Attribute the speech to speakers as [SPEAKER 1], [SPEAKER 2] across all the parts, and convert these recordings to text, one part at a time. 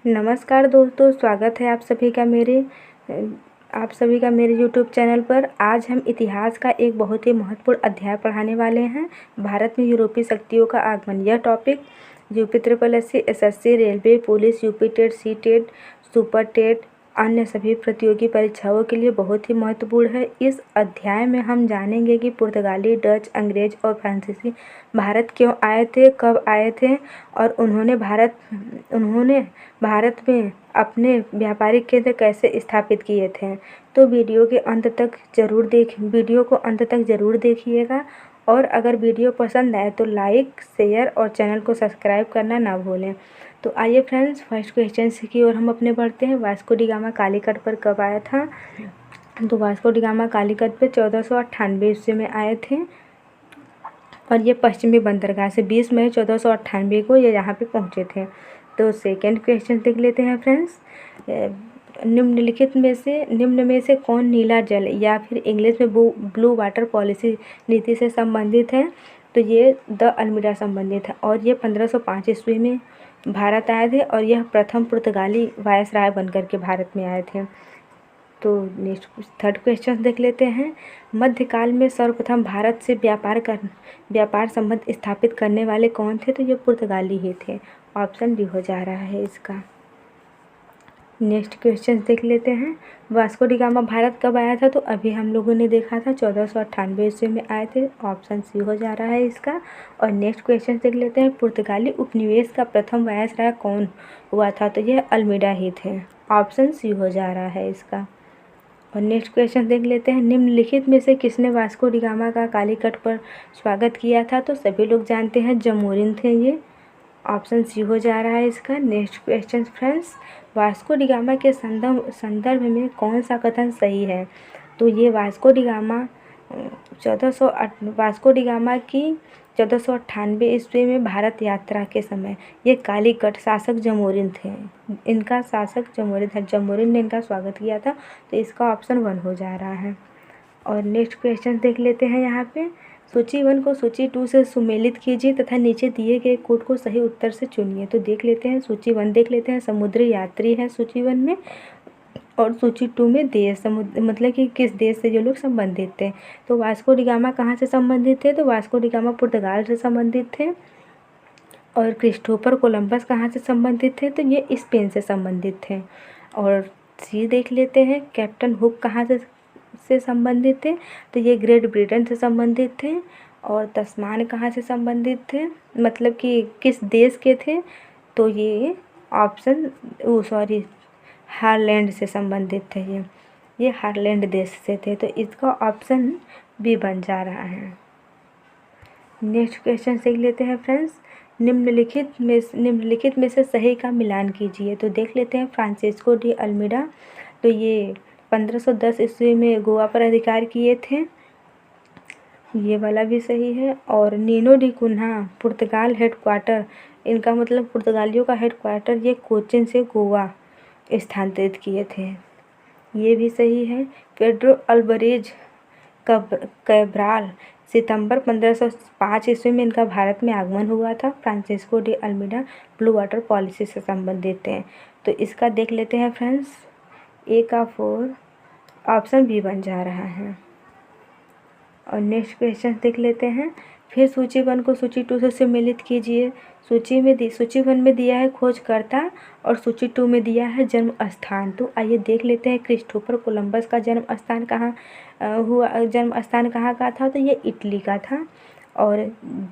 [SPEAKER 1] नमस्कार दोस्तों, स्वागत है आप सभी का मेरे YouTube चैनल पर। आज हम इतिहास का एक बहुत ही महत्वपूर्ण अध्याय पढ़ाने वाले हैं, भारत में यूरोपीय शक्तियों का आगमन। यह topic UP SSC, SSC, railway, police, UP TET, C TET, super TET, अन्य सभी प्रतियोगी परीक्षाओं के लिए बहुत ही महत्वपूर्ण है। इस अध्याय में हम जानेंगे कि पुर्तगाली, डच, अंग्रेज और फ्रांसीसी भारत क्यों आए थे, कब आए थे और उन्होंने भारत में अपने व्यापारिक केंद्र कैसे स्थापित किए थे। तो वीडियो को अंत तक ज़रूर देखिएगा और अगर वीडियो पसंद आए तो लाइक, शेयर और चैनल को सब्सक्राइब करना ना भूलें। तो आइए फ्रेंड्स, फर्स्ट क्वेश्चन की ओर हम अपने बढ़ते हैं। वास्को डी गामा कालीकट पर कब आया था? तो वास्को डी गामा कालीकट पे 1498 ईस्वी में आए थे और ये पश्चिमी बंदरगाह से 20 मई 1498 को ये यहाँ पे पहुँचे थे। तो सेकंड क्वेश्चन देख लेते हैं फ्रेंड्स। निम्न में से कौन नीला जल या फिर इंग्लिश में ब्लू वाटर पॉलिसी नीति से संबंधित है? तो ये द अल्मीडा संबंधित है और ये 1505 ईस्वी में भारत आए थे और यह प्रथम पुर्तगाली वायसराय बनकर के भारत में आए थे। तो नेक्स्ट थर्ड क्वेश्चन देख लेते हैं। मध्यकाल में सर्वप्रथम भारत से व्यापार संबंध स्थापित करने वाले कौन थे? तो ये पुर्तगाली ही थे। ऑप्शन डी हो जा रहा है इसका। नेक्स्ट क्वेश्चन देख लेते हैं। वास्को डी गामा भारत कब आया था? तो अभी हम लोगों ने देखा था 1498 ईस्वी में आए थे। ऑप्शन सी हो जा रहा है इसका। और नेक्स्ट क्वेश्चन देख लेते हैं। पुर्तगाली उपनिवेश का प्रथम वायसराय कौन हुआ था? तो यह अल्मीडा ही थे। ऑप्शन सी हो जा रहा है इसका। और नेक्स्ट क्वेश्चन देख लेते हैं। निम्नलिखित में से किसने वास्को डी गामा का कालीकट पर स्वागत किया था? तो सभी लोग जानते हैं, जमोरिन थे ये। ऑप्शन सी हो जा रहा है इसका। Next question friends, Vasco D gamma के संदर्भ में कौन सा कथन सही है? तो ये वास्को डी गामा की 1498 ईस्वी में भारत यात्रा के समय ये कालीकट शासक जमोरिन थे। इनका शासक जमोरिन था, जमोरिन ने इनका स्वागत किया था। तो इसका ऑप्शन 1 हो जा रहा है। और नेक्स्ट क्वेश्चन देख लेते हैं। यहाँ पे सूची 1 को सूची 2 से सुमेलित कीजिए तथा नीचे दिए गए कोड को सही उत्तर से चुनिए। तो देख लेते हैं, सूची 1 देख लेते हैं। समुद्री यात्री है सूची 1 में और सूची 2 में देश, मतलब कि किस देश से जो लोग संबंधित थे। तो वास्को डी गामा कहाँ से संबंधित थे? तो वास्को डी गामा पुर्तगाल से संबंधित थे। और क्रिस्टोफर कोलंबस कहाँ से संबंधित थे? तो ये स्पेन से संबंधित थे। और सी देख लेते हैं। कैप्टन हुक कहाँ से संबंधित थे? तो ये ग्रेट ब्रिटेन से संबंधित थे। और तस्मान कहाँ से संबंधित थे, मतलब कि किस देश के थे? तो ये हारलैंड से संबंधित थे। ये हारलैंड देश से थे। तो इसका ऑप्शन बी बन जा रहा है। नेक्स्ट क्वेश्चन देख लेते हैं फ्रेंड्स। निम्नलिखित में से सही का मिलान कीजिए। तो देख लेते हैं। फ्रांसिस्को डी अल्मीडा, तो ये 1510 ईस्वी में गोवा पर अधिकार किए थे, ये वाला भी सही है। और नीनो डी कुन्हा पुर्तगाल हेडक्वार्टर, इनका मतलब पुर्तगालियों का हेडक्वार्टर ये कोचिन से गोवा स्थानांतरित किए थे, ये भी सही है। पेड्रो अल्वारेज कैब्राल सितंबर 1505 ईस्वी में इनका भारत में आगमन हुआ था। Francisco de Almeida blue water policy से संबंधित हैं। तो इसका देख लेते हैं फ्रेंड्स। ए का 4 ऑप्शन बी बन जा रहा है। और नेक्स्ट क्वेश्चन देख लेते हैं। फिर सूची 1 को सूची 2 से सम्मिलित कीजिए। सूची 1 में दिया है खोजकर्ता और सूची 2 में दिया है जन्म स्थान। तो आइए देख लेते हैं। क्रिस्टोफर कोलंबस का जन्म स्थान कहाँ का था? तो ये इटली का था। और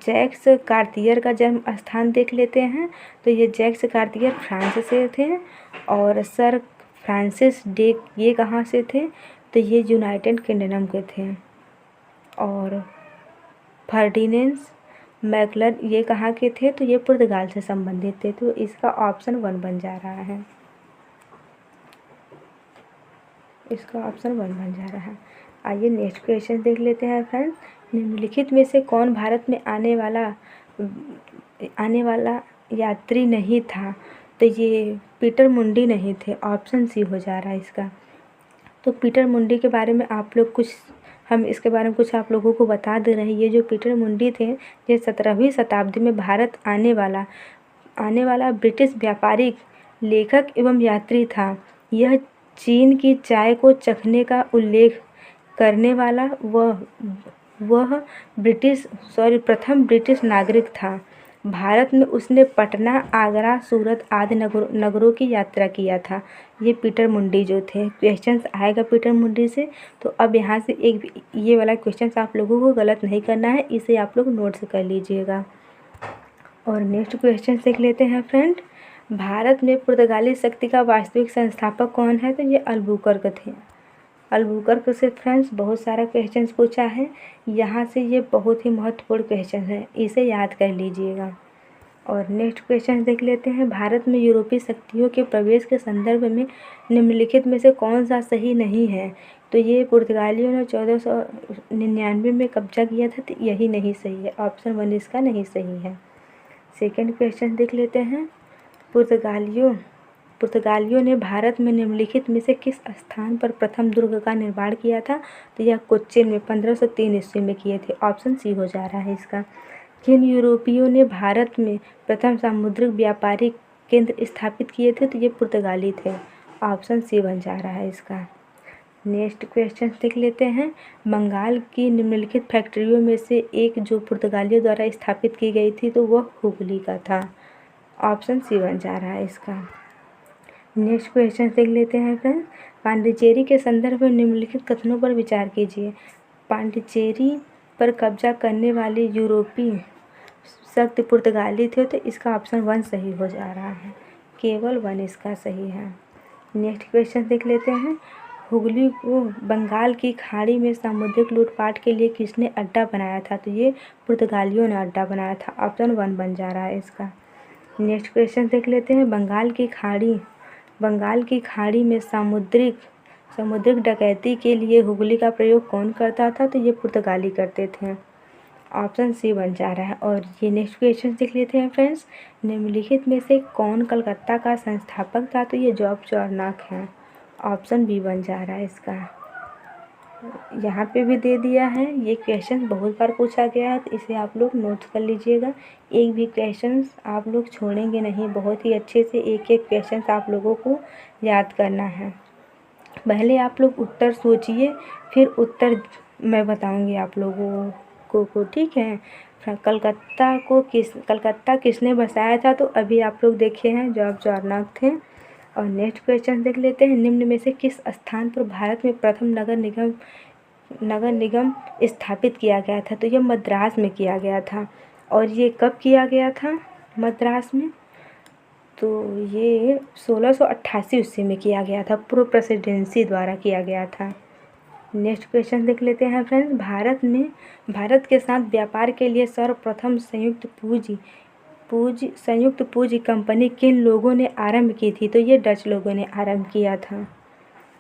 [SPEAKER 1] जैक्स कार्तियर का जन्म स्थान देख लेते हैं। तो ये जैक्स कार्तियर फ्रांस से थे। और सर फ्रांसिस डे ये कहाँ से थे? तो ये यूनाइटेड किंगडम के थे। और फर्डिनेंड मैकलर ये कहाँ के थे? तो ये पुर्तगाल से संबंधित थे। तो इसका ऑप्शन 1 बन जा रहा है। इसका ऑप्शन 1 बन जा रहा है। आइए नेक्स्ट क्वेश्चन देख लेते हैं फ्रेंड्स। निम्नलिखित में से कौन भारत में आने वाला यात्री नहीं था? तो ये पीटर मुंडी नहीं थे। ऑप्शन सी हो जा रहा है इसका। तो पीटर मुंडी के बारे में हम इसके बारे में कुछ आप लोगों को बता दे रहे हैं। ये जो पीटर मुंडी थे, ये 17वीं शताब्दी में भारत आने वाला ब्रिटिश व्यापारी लेखक एवं यात्री था। यह चीन की चाय को चखने का उल्लेख करने वाला वह प्रथम ब्रिटिश नागरिक था। भारत में उसने पटना, आगरा, सूरत आदि नगरों की यात्रा किया था। ये पीटर मुंडी जो थे। क्वेश्चंस आएगा पीटर मुंडी से, तो अब यहाँ से एक ये वाला क्वेश्चंस आप लोगों को गलत नहीं करना है, इसे आप लोग नोट्स कर लीजिएगा। और नेक्स्ट क्वेश्चन देख लेते हैं फ्रेंड। भारत में पुर्तगाली शक्ति का वास्तविक संस्थापक कौन है? तो ये अल्बुकर्क थे। अल्बुकर्क से फ्रेंड्स बहुत सारा क्वेश्चंस पूछा है, यहाँ से ये बहुत ही महत्वपूर्ण क्वेश्चन है, इसे याद कर लीजिएगा। और नेक्स्ट क्वेश्चन देख लेते हैं। भारत में यूरोपीय शक्तियों के प्रवेश के संदर्भ में निम्नलिखित में से कौन सा सही नहीं है? तो ये पुर्तगालियों ने 1499 में कब्जा किया था, तो यही नहीं सही है। ऑप्शन 1 इसका नहीं सही है। सेकेंड क्वेश्चन देख लेते हैं। पुर्तगालियों ने भारत में निम्नलिखित में से किस स्थान पर प्रथम दुर्ग का निर्माण किया था? तो यह कोच्चिन में 1503 ईस्वी में किए थे। ऑप्शन सी हो जा रहा है इसका। किन यूरोपियों ने भारत में प्रथम सामुद्रिक व्यापारिक केंद्र स्थापित किए थे? तो ये पुर्तगाली थे। ऑप्शन सी बन जा रहा है इसका। नेक्स्ट क्वेश्चन देख लेते हैं। बंगाल की निम्नलिखित फैक्ट्रियों में से एक जो पुर्तगालियों द्वारा स्थापित की गई थी, तो वह हुगली का था। ऑप्शन सी बन जा रहा है इसका। नेक्स्ट क्वेश्चन देख लेते हैं फ्रेंड्स। पांडिचेरी के संदर्भ में निम्नलिखित कथनों पर विचार कीजिए। पांडिचेरी पर कब्जा करने वाले यूरोपीय शक्ति पुर्तगाली थे, तो इसका ऑप्शन 1 सही हो जा रहा है। केवल 1 इसका सही है। नेक्स्ट क्वेश्चन देख लेते हैं। हुगली को बंगाल की खाड़ी में सामुद्रिक लूटपाट के लिए किसने अड्डा बनाया था? तो ये पुर्तगालियों ने अड्डा बनाया था। ऑप्शन 1 बन जा रहा है इसका। नेक्स्ट क्वेश्चन देख लेते हैं। बंगाल की खाड़ी में समुद्रिक डकैती के लिए हुगली का प्रयोग कौन करता था? तो ये पुर्तगाली करते थे। ऑप्शन सी बन जा रहा है। और ये नेक्स्ट क्वेश्चन देख लेते हैं फ्रेंड्स। निम्नलिखित में से कौन कलकत्ता का संस्थापक था? तो ये जॉब चार्नक है। ऑप्शन बी बन जा रहा है इसका। यहाँ पे भी दे दिया है। ये क्वेश्चन बहुत बार पूछा गया है, तो इसे आप लोग नोट कर लीजिएगा। एक भी क्वेश्चन आप लोग छोड़ेंगे नहीं, बहुत ही अच्छे से एक एक क्वेश्चन आप लोगों को याद करना है। पहले आप लोग उत्तर सोचिए, फिर उत्तर मैं बताऊंगी आप लोगों को, ठीक है। कलकत्ता किसने बसाया था? तो अभी आप लोग देखे हैं, जॉब चार्नक थे। और नेक्स्ट क्वेश्चन देख लेते हैं। निम्न में से किस स्थान पर भारत में प्रथम नगर निगम स्थापित किया गया था? तो यह मद्रास में किया गया था। और ये कब किया गया था मद्रास में? तो ये 1688 ईस्वी में किया गया था। पूर्व प्रेसिडेंसी द्वारा किया गया था। नेक्स्ट क्वेश्चन देख लेते हैं फ्रेंड्स। भारत के साथ व्यापार के लिए सर्वप्रथम संयुक्त पूंजी कंपनी किन लोगों ने आरंभ की थी? तो ये डच लोगों ने आरंभ किया था।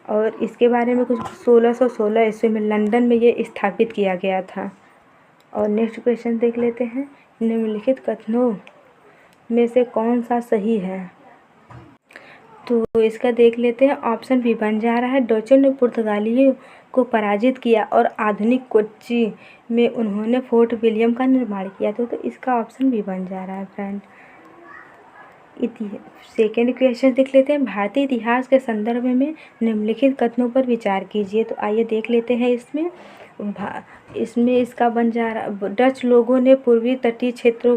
[SPEAKER 1] और इसके बारे में कुछ 1616 ईस्वी में लंदन में ये स्थापित किया गया था। और नेक्स्ट क्वेश्चन देख लेते हैं। निम्नलिखित कथनों में से कौन सा सही है? तो इसका देख लेते हैं। ऑप्शन बी बन जा रहा है। डचों ने पुर्तगालियों को पराजित किया और आधुनिक कोच्चि में उन्होंने फोर्ट विलियम का निर्माण किया था। तो इसका ऑप्शन बी बन जा रहा है फ्रेंड। सेकेंड क्वेश्चन देख लेते हैं। भारतीय इतिहास के संदर्भ में निम्नलिखित कथनों पर विचार कीजिए। तो आइए देख लेते हैं। इसमें इसका बन जा रहा, डच लोगों ने पूर्वी तटीय क्षेत्रों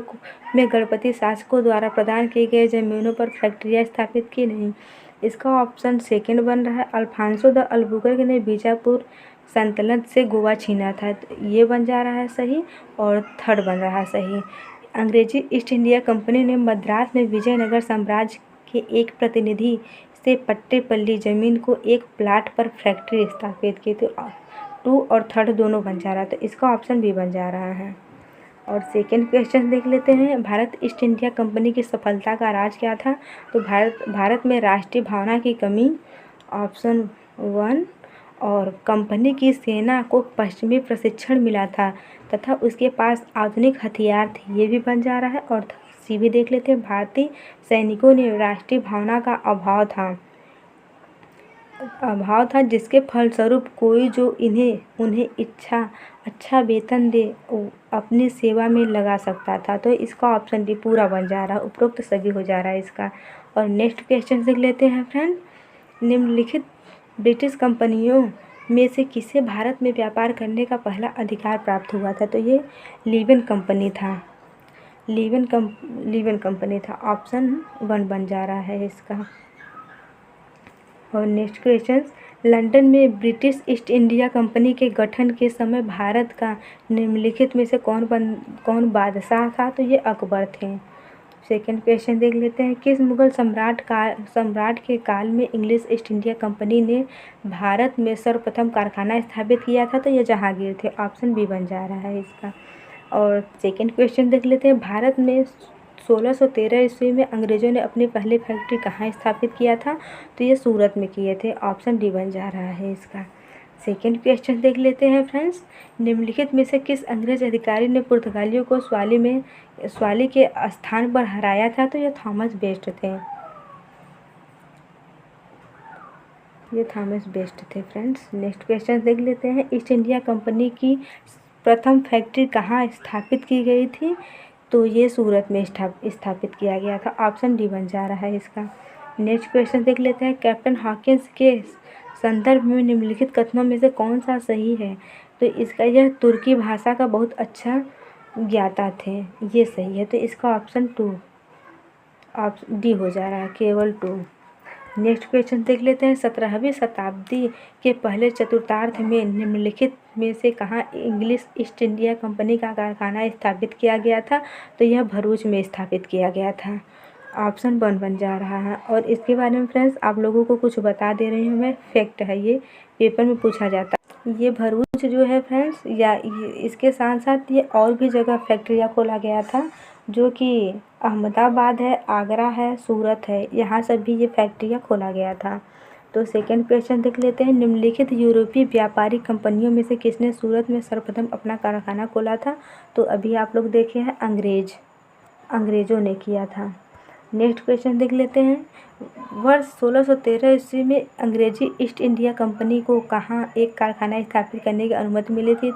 [SPEAKER 1] में गणपति शासकों द्वारा प्रदान किए गए जमीनों पर फैक्ट्रियाँ स्थापित की नहीं। इसका ऑप्शन सेकंड बन रहा है। अल्फांसो द अल्बुकर्क ने बीजापुर सल्तनत से गोवा छीना था। तो ये बन जा रहा है सही। और थर्ड बन रहा है सही। अंग्रेजी ईस्ट इंडिया कंपनी ने मद्रास में विजयनगर साम्राज्य के एक प्रतिनिधि से पट्टेपल्ली जमीन को एक प्लाट पर फैक्ट्री स्थापित की। तो 2 और थर्ड दोनों बन जा रहा है। तो इसका ऑप्शन बी बन जा रहा है। और सेकेंड क्वेश्चन देख लेते हैं। भारत ईस्ट इंडिया कंपनी की सफलता का राज क्या था? तो भारत में राष्ट्रीय भावना की कमी, ऑप्शन 1। और कंपनी की सेना को पश्चिमी प्रशिक्षण मिला था तथा उसके पास आधुनिक हथियार थे, ये भी बन जा रहा है। और सी भी देख लेते हैं। भारतीय सैनिकों ने राष्ट्रीय भावना का अभाव था जिसके फलस्वरूप कोई जो उन्हें अच्छा वेतन दे अपनी सेवा में लगा सकता था। तो इसका ऑप्शन डी पूरा बन जा रहा है, उपरोक्त सभी हो जा रहा है इसका। और नेक्स्ट क्वेश्चन देख लेते हैं फ्रेंड, निम्नलिखित ब्रिटिश कंपनियों में से किसे भारत में व्यापार करने का पहला अधिकार प्राप्त हुआ था? तो ये लीवन कंपनी था, लीवन कंपनी था। ऑप्शन 1 बन जा रहा है इसका। और नेक्स्ट क्वेश्चन, लंदन में ब्रिटिश ईस्ट इंडिया कंपनी के गठन के समय भारत का निम्नलिखित में से कौन बादशाह था? तो ये अकबर थे। सेकंड क्वेश्चन देख लेते हैं, किस मुगल सम्राट के काल में इंग्लिश ईस्ट इंडिया कंपनी ने भारत में सर्वप्रथम कारखाना स्थापित किया था? तो ये जहांगीर थे। ऑप्शन बी बन जा रहा है इसका। और सेकंड क्वेश्चन देख लेते हैं, भारत में 1613 ईस्वी में अंग्रेज़ों ने अपनी पहली फैक्ट्री कहाँ स्थापित किया था? तो ये सूरत में किए थे। ऑप्शन डी बन जा रहा है इसका। सेकंड क्वेश्चन देख लेते हैं फ्रेंड्स, निम्नलिखित में से किस अंग्रेज अधिकारी ने पुर्तगालियों को स्वाली के स्थान पर हराया था? तो ये थॉमस बेस्ट थे। फ्रेंड्स। नेक्स्ट क्वेश्चन देख लेते हैं, ईस्ट इंडिया कंपनी की प्रथम फैक्ट्री कहाँ स्थापित की गई थी? तो ये सूरत में स्थापित किया गया था। ऑप्शन डी बन जा रहा है इसका। नेक्स्ट क्वेश्चन देख लेते हैं, कैप्टन हॉकिंस के संदर्भ में निम्नलिखित कथनों में से कौन सा सही है? तो इसका, यह तुर्की भाषा का बहुत अच्छा ज्ञाता थे, ये सही है। तो इसका ऑप्शन डी हो जा रहा है, केवल 2। नेक्स्ट क्वेश्चन देख लेते हैं, 17वीं शताब्दी के पहले चतुर्थार्ध में निम्नलिखित में से कहाँ इंग्लिश ईस्ट इंडिया कंपनी का कारखाना स्थापित किया गया था? तो यह भरूच में स्थापित किया गया था। ऑप्शन 1 बन जा रहा है। और इसके बारे में फ्रेंड्स आप लोगों को कुछ बता दे रही हूँ मैं, फैक्ट है, ये पेपर में पूछा जाता है। ये भरूच जो है फ्रेंड्स, या इसके साथ साथ ये और भी जगह फैक्ट्रियाँ खोला गया था, जो कि अहमदाबाद है, आगरा है, सूरत है, यहाँ सब भी ये फैक्ट्रियाँ खोला गया था। तो सेकंड क्वेश्चन देख लेते हैं, निम्नलिखित यूरोपीय व्यापारिक कंपनियों में से किसने सूरत में सर्वप्रथम अपना कारखाना खोला था? तो अभी आप लोग देखे हैं, अंग्रेज़ों ने किया था। नेक्स्ट क्वेश्चन देख लेते हैं, वर्ष 1613 ईस्वी में अंग्रेजी ईस्ट इंडिया कंपनी को कहाँ एक कारखाना स्थापित करने की अनुमति मिली थी?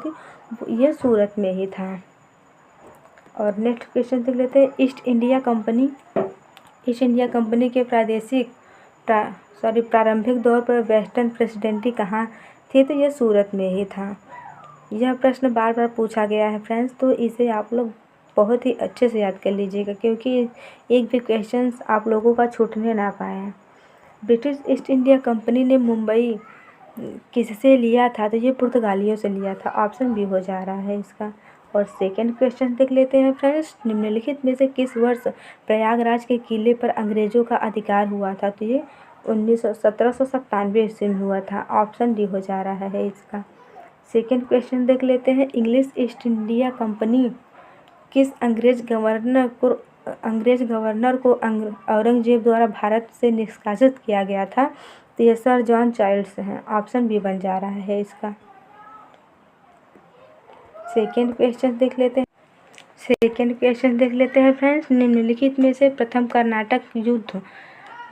[SPEAKER 1] ये सूरत में ही था। और नेक्स्ट क्वेश्चन देख लेते हैं, ईस्ट इंडिया कंपनी के प्रारंभिक दौर पर वेस्टर्न प्रेसिडेंसी कहाँ थी? तो ये सूरत में ही था। यह प्रश्न बार बार पूछा गया है फ्रेंड्स, तो इसे आप लोग बहुत ही अच्छे से याद कर लीजिएगा, क्योंकि एक भी क्वेश्चन आप लोगों का छूटने ना पाए। ब्रिटिश ईस्ट इंडिया कंपनी ने मुंबई किससे लिया था? तो ये पुर्तगालियों से लिया था। ऑप्शन बी हो जा रहा है इसका। और सेकंड क्वेश्चन देख लेते हैं फ्रेंड्स, निम्नलिखित में से किस वर्ष प्रयागराज के किले पर अंग्रेज़ों का अधिकार हुआ था? तो ये 1797 ईस्वी में हुआ था। ऑप्शन डी हो जा रहा है इसका। सेकंड क्वेश्चन देख लेते हैं, इंग्लिश ईस्ट इंडिया कंपनी किस अंग्रेज गवर्नर को औरंगजेब द्वारा भारत से निष्कासित किया गया था? तो ये सर जॉन चाइल्ड्स हैं। ऑप्शन बी बन जा रहा है इसका। सेकेंड क्वेश्चन देख लेते हैं फ्रेंड्स, निम्नलिखित में से प्रथम कर्नाटक युद्ध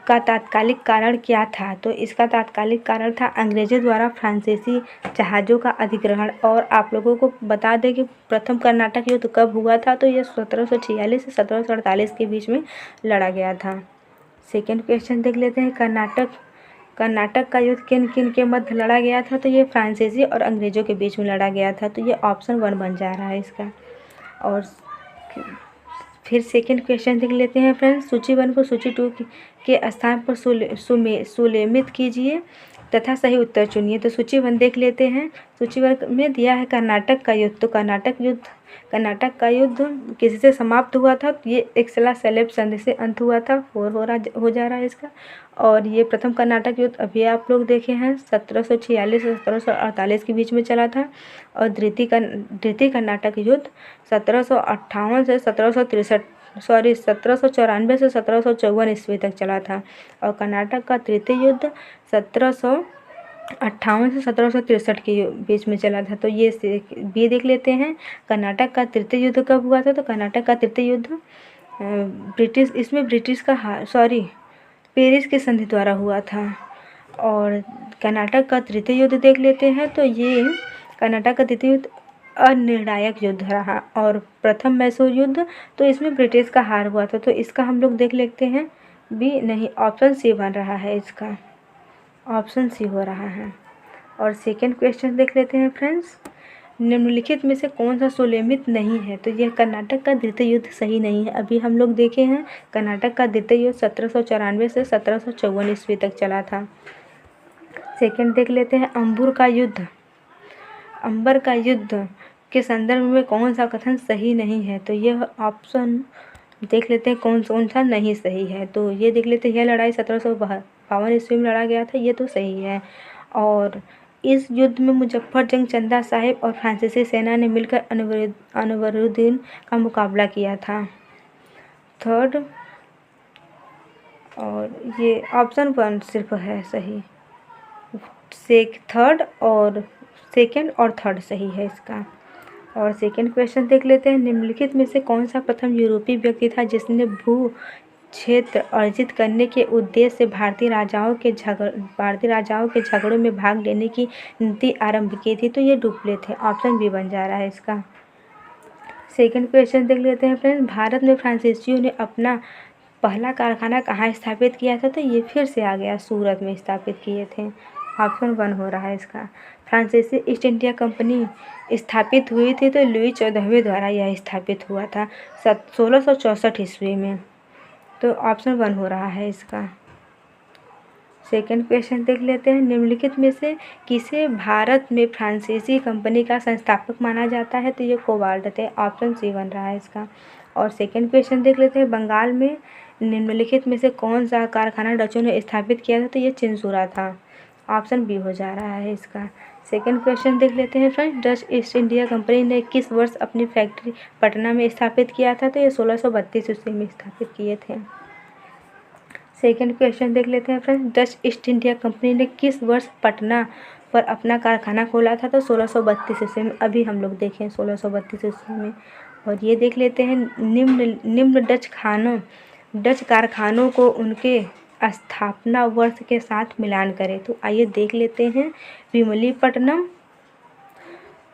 [SPEAKER 1] का तात्कालिक कारण क्या था? तो इसका तात्कालिक कारण था अंग्रेजों द्वारा फ्रांसीसी जहाज़ों का अधिग्रहण। और आप लोगों को बता दें कि प्रथम कर्नाटक युद्ध कब हुआ था? तो ये 1746 से 1748 के बीच में लड़ा गया था। सेकंड क्वेश्चन देख लेते हैं, कर्नाटक का युद्ध किन किन के मध्य लड़ा गया था? तो ये फ्रांसीसी और अंग्रेज़ों के बीच में लड़ा गया था। तो ये ऑप्शन 1 बन जा रहा है इसका। और फिर सेकंड क्वेश्चन देख लेते हैं फ्रेंड्स, सूची 1 को सूची 2 के स्थान पर सुलेमित कीजिए तथा सही उत्तर चुनिए। तो सूची 1 देख लेते हैं। सूची 1 में दिया है कर्नाटक का युद्ध। तो कर्नाटक का युद्ध किससे समाप्त हुआ था? तो ये एक्सला सेलेब संधि से अंत हुआ था। 4 हो जा रहा है इसका। और ये प्रथम कर्नाटक युद्ध अभी आप लोग देखे हैं 1746 से 1748 के बीच में चला था। और द्वितीय कर्नाटक युद्ध 1758 से 1794 से 1754 ईस्वी तक चला था। और कर्नाटक का तृतीय युद्ध 1758 से 1763 के बीच में चला था। तो ये बी देख लेते हैं, कर्नाटक का तृतीय युद्ध कब हुआ था? तो कर्नाटक का तृतीय युद्ध पेरिस की संधि द्वारा हुआ था। और कर्नाटक का तृतीय युद्ध देख लेते हैं, तो ये कर्नाटक का तृतीय युद्ध अनिर्णायक युद्ध रहा। और प्रथम मैसूर युद्ध, तो इसमें ब्रिटिश का हार हुआ था, तो इसका हम लोग देख लेते हैं बी नहीं, ऑप्शन सी बन रहा है इसका, ऑप्शन सी हो रहा है। और सेकेंड क्वेश्चन देख लेते हैं फ्रेंड्स, निम्नलिखित में से कौन सा सुलेमित नहीं है? तो यह कर्नाटक का द्वितीय युद्ध सही नहीं है। अभी हम लोग देखे हैं कर्नाटक का द्वितीय युद्ध 1794 से 1754 ईस्वी तक चला था। सेकंड देख लेते हैं, अंबर का युद्ध के संदर्भ में कौन सा कथन सही नहीं है? तो यह ऑप्शन देख लेते हैं कौन सा नहीं सही है। तो ये देख लेते हैं, यह लड़ाई 1752 ईस्वी में लड़ा गया था, ये तो सही है। और इस युद्ध में मुजफ्फर जंग, चंदा साहिब और फ्रांसीसी सेना ने मिलकर अनवरुद्दीन का मुकाबला किया था। थर्ड, और ये ऑप्शन 1 सिर्फ है सही, थर्ड और सेकंड और थर्ड सही है इसका। और सेकंड क्वेश्चन देख लेते हैं, निम्नलिखित में से कौन सा प्रथम यूरोपीय व्यक्ति था जिसने भू क्षेत्र अर्जित करने के उद्देश्य से भारतीय राजाओं के झगड़ों में भाग लेने की नीति आरंभ की थी? तो ये डुप्ले थे, ऑप्शन बी बन जा रहा है इसका। सेकंड क्वेश्चन देख लेते हैं फ्रेंड्स, भारत में फ्रांसीसियों ने अपना पहला कारखाना कहाँ स्थापित किया था? तो ये फिर से आ गया, सूरत में स्थापित किए थे, ऑप्शन 1 हो रहा है इसका। फ्रांसीसी ईस्ट इंडिया कंपनी स्थापित हुई थी, तो लुई 14वें द्वारा यह स्थापित हुआ था 1664 ईस्वी में, तो ऑप्शन 1 हो रहा है इसका। सेकंड क्वेश्चन देख लेते हैं, निम्नलिखित में से किसे भारत में फ्रांसीसी कंपनी का संस्थापक माना जाता है? तो ये कोबाल्ट थे, ऑप्शन सी बन रहा है इसका। और सेकंड क्वेश्चन देख लेते हैं, बंगाल में निम्नलिखित में से कौन सा कारखाना डचों ने स्थापित किया था? तो ये चिंसुरा था, ऑप्शन बी हो जा रहा है इसका। सेकंड क्वेश्चन देख लेते हैं friends, Dutch east India company ने किस वर्ष अपनी फैक्ट्री पटना में स्थापित किया था? तो ये 1632 ईस्वी में स्थापित किए थे। सेकंड क्वेश्चन देख लेते हैं friends, Dutch east India company ने किस वर्ष पटना पर अपना कारखाना खोला था? तो 1632 ईस्वी में, अभी हम लोग देखें 1632 ईस्वी में। और ये देख लेते हैं, निम्न डच कारखानों को उनके स्थापना वर्ष के साथ मिलान करें। तो आइए देख लेते हैं,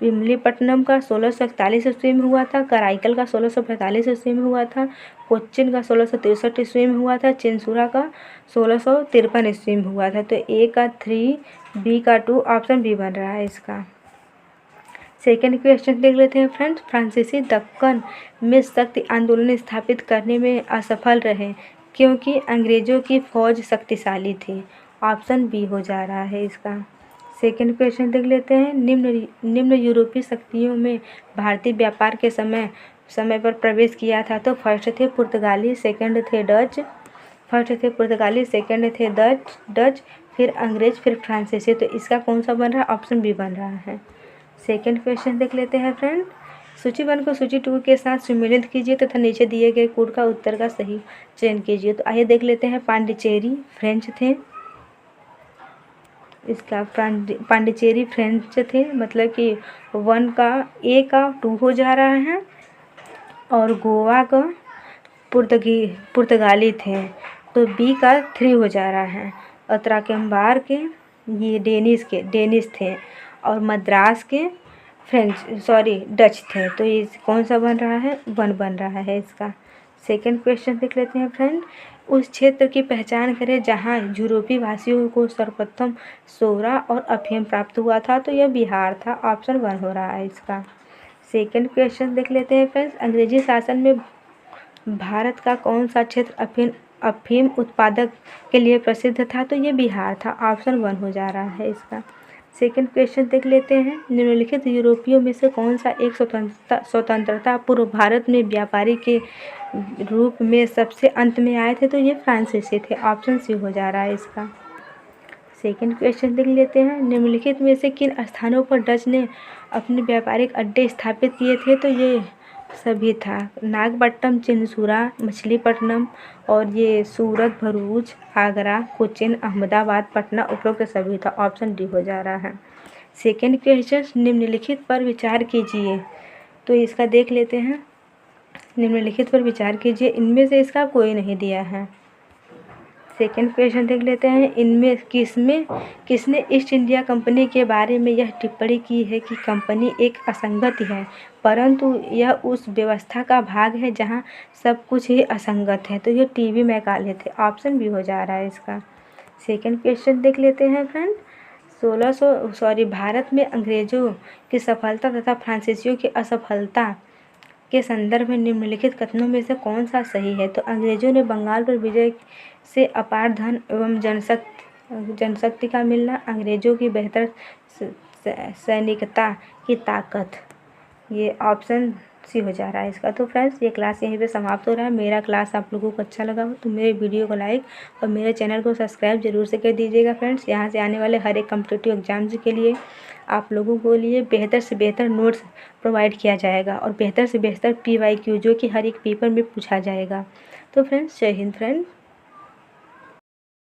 [SPEAKER 1] विमलीपट्टनम का 1641 ईस्वी में हुआ था, कराईकल का 1645 ईस्वी में हुआ था, कोच्चिन का 1663 ईस्वी में हुआ था, चिंसुरा का 1653 ईस्वी में हुआ था। तो ए का 3, बी का 2, ऑप्शन बी बन रहा है इसका। सेकेंड क्वेश्चन देख लेते हैं फ्रेंड्स, फ्रांसीसी दक्कन में शक्ति आंदोलन स्थापित करने में असफल रहे क्योंकि अंग्रेजों की फौज शक्तिशाली थी, ऑप्शन बी हो जा रहा है इसका। सेकेंड क्वेश्चन देख लेते हैं, निम्न यूरोपीय शक्तियों में भारतीय व्यापार के समय पर प्रवेश किया था? तो फर्स्ट थे पुर्तगाली, सेकंड थे डच, फिर अंग्रेज, फिर फ्रांसीसी। तो इसका कौन सा बन रहा है? ऑप्शन बी बन रहा है। सेकंड क्वेश्चन देख लेते हैं फ्रेंड, सूची 1 को सूची 2 के साथ सम्मिलित कीजिए तथा नीचे दिए गए कोड का उत्तर का सही चयन कीजिए। तो आइए देख लेते हैं, पांडिचेरी फ्रेंच थे, इसका पांडिचेरी फ्रेंच थे, मतलब कि 1 का ए का 2 हो जा रहा है, और गोवा का पुर्तगाली थे, तो बी का 3 हो जा रहा है। और त्राकेम्बार के ये डेनिश थे, और मद्रास के डच थे। तो ये कौन सा बन रहा है? 1 बन रहा है इसका। सेकंड क्वेश्चन देख लेते हैं फ्रेंड, उस क्षेत्र की पहचान करें जहां यूरोपीय वासियों को सर्वप्रथम सोरा और अफीम प्राप्त हुआ था? तो यह बिहार था, ऑप्शन 1 हो रहा है इसका। सेकंड क्वेश्चन देख लेते हैं फ्रेंड्स, अंग्रेजी शासन में भारत का कौन सा क्षेत्र अफीम उत्पादक के लिए प्रसिद्ध था? तो ये बिहार था, ऑप्शन 1 हो जा रहा है इसका। सेकंड क्वेश्चन देख लेते हैं, निम्नलिखित यूरोपियों में से कौन सा एक स्वतंत्रता पूर्व भारत में व्यापारी के रूप में सबसे अंत में आए थे? तो ये फ्रांसीसी थे, ऑप्शन सी हो जा रहा है इसका। सेकंड क्वेश्चन देख लेते हैं, निम्नलिखित में से किन स्थानों पर डच ने अपने व्यापारिक अड्डे स्थापित किए थे? तो ये सभी था, नागपट्टनम, चिंसुरा, मछलीपट्टनम, और ये सूरत, भरूच, आगरा, कोच्चिन, अहमदाबाद, पटना, उपरोक्त सभी था, ऑप्शन डी हो जा रहा है। सेकंड क्वेश्चन, निम्नलिखित पर विचार कीजिए। तो इसका देख लेते हैं, निम्नलिखित पर विचार कीजिए, इनमें से इसका कोई नहीं दिया है। सेकेंड क्वेश्चन देख लेते हैं, इनमें किसने ईस्ट इंडिया कंपनी के बारे में यह टिप्पणी की है कि कंपनी एक असंगत है, परंतु यह उस व्यवस्था का भाग है जहां सब कुछ ही असंगत है। तो ये टीवी मैकाले थे, ऑप्शन भी हो जा रहा है इसका। सेकेंड क्वेश्चन देख लेते हैं फ्रेंड, भारत में अंग्रेजों की सफलता तथा फ्रांसीसियों की असफलता के संदर्भ में निम्नलिखित कथनों में से कौन सा सही है। तो अंग्रेजों ने बंगाल पर विजय से अपार धन एवं जनशक्ति का मिलना, अंग्रेजों की बेहतर सैनिकता की ताकत, ये ऑप्शन सी हो जा रहा है इसका। तो फ्रेंड्स ये क्लास यहीं पे समाप्त हो रहा है। मेरा क्लास आप लोगों को अच्छा लगा हो तो मेरे वीडियो को लाइक और मेरे चैनल को सब्सक्राइब जरूर से कर दीजिएगा फ्रेंड्स। यहाँ से आने वाले हर एक कॉम्पिटिटिव एग्जाम्स के लिए आप लोगों को लिए बेहतर से बेहतर नोट्स प्रोवाइड किया जाएगा और बेहतर से बेहतर PYQ जो कि हर एक पेपर में पूछा जाएगा। तो फ्रेंड्स जय हिंद फ्रेंड।